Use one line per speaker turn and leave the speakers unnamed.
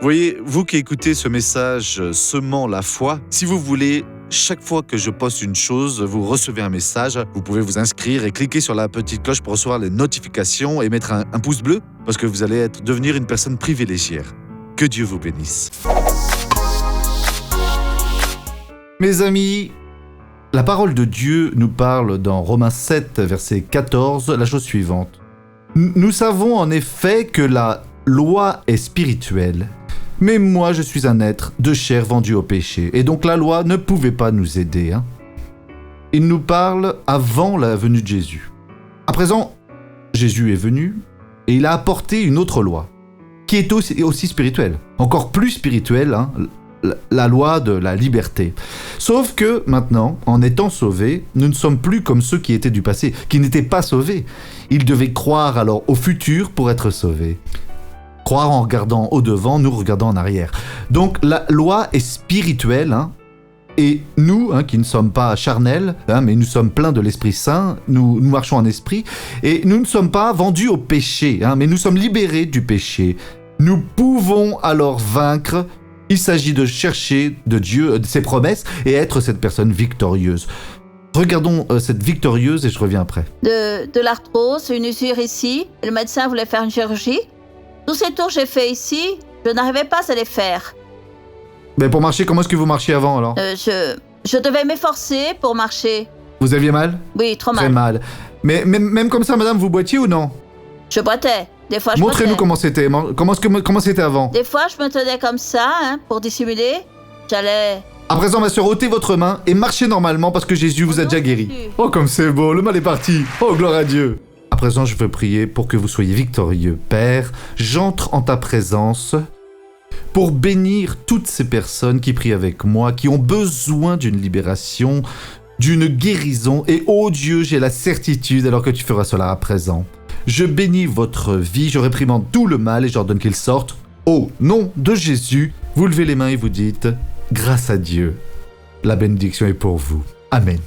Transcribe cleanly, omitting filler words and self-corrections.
Voyez, vous qui écoutez ce message semant la foi, si vous voulez, chaque fois que je poste une chose, vous recevez un message, vous pouvez vous inscrire et cliquer sur la petite cloche pour recevoir les notifications et mettre un pouce bleu parce que vous allez devenir une personne privilégiée. Que Dieu vous bénisse. Mes amis, la parole de Dieu nous parle dans Romains 7, verset 14, la chose suivante. Nous savons en effet que la loi est spirituelle, mais moi je suis un être de chair vendu au péché, et donc la loi ne pouvait pas nous aider. Il nous parle avant la venue de Jésus. À présent, Jésus est venu, et il a apporté une autre loi, qui est aussi spirituelle, encore plus spirituelle, la loi de la liberté. Sauf que maintenant, en étant sauvés, nous ne sommes plus comme ceux qui étaient du passé, qui n'étaient pas sauvés. Ils devaient croire alors au futur pour être sauvés. Croire en regardant au devant, nous regardons en arrière. Donc la loi est spirituelle, et nous, qui ne sommes pas charnels, mais nous sommes pleins de l'Esprit Saint, nous marchons en esprit, et nous ne sommes pas vendus au péché, mais nous sommes libérés du péché. Nous pouvons alors vaincre. Il s'agit de chercher de Dieu ses promesses et être cette personne victorieuse. Regardons cette victorieuse et je reviens après.
De l'arthrose, une usure ici. Le médecin voulait faire une chirurgie. Tous ces tours que j'ai fait ici, je n'arrivais pas à les faire.
Mais pour marcher, comment est-ce que vous marchiez avant alors ?
Je devais m'efforcer pour marcher.
Vous aviez mal ?
Oui, trop mal.
Très mal. Mais même comme ça, madame, vous boitiez ou non ?
Je boitais. Des fois, je
Montrez-nous
boitais.
comment c'était. Comment c'était avant ?
Des fois, je me tenais comme ça, pour dissimuler. J'allais...
À présent, ma sœur, ôtez votre main et marchez normalement parce que Jésus vous a déjà guéri. Oh, comme c'est beau, le mal est parti. Oh, gloire à Dieu. À présent, je veux prier pour que vous soyez victorieux. Père, j'entre en ta présence pour bénir toutes ces personnes qui prient avec moi, qui ont besoin d'une libération, d'une guérison. Et oh Dieu, j'ai la certitude alors que tu feras cela à présent. Je bénis votre vie, je réprimande tout le mal et j'ordonne qu'il sorte. Au nom de Jésus, vous levez les mains et vous dites « Grâce à Dieu, la bénédiction est pour vous. Amen. »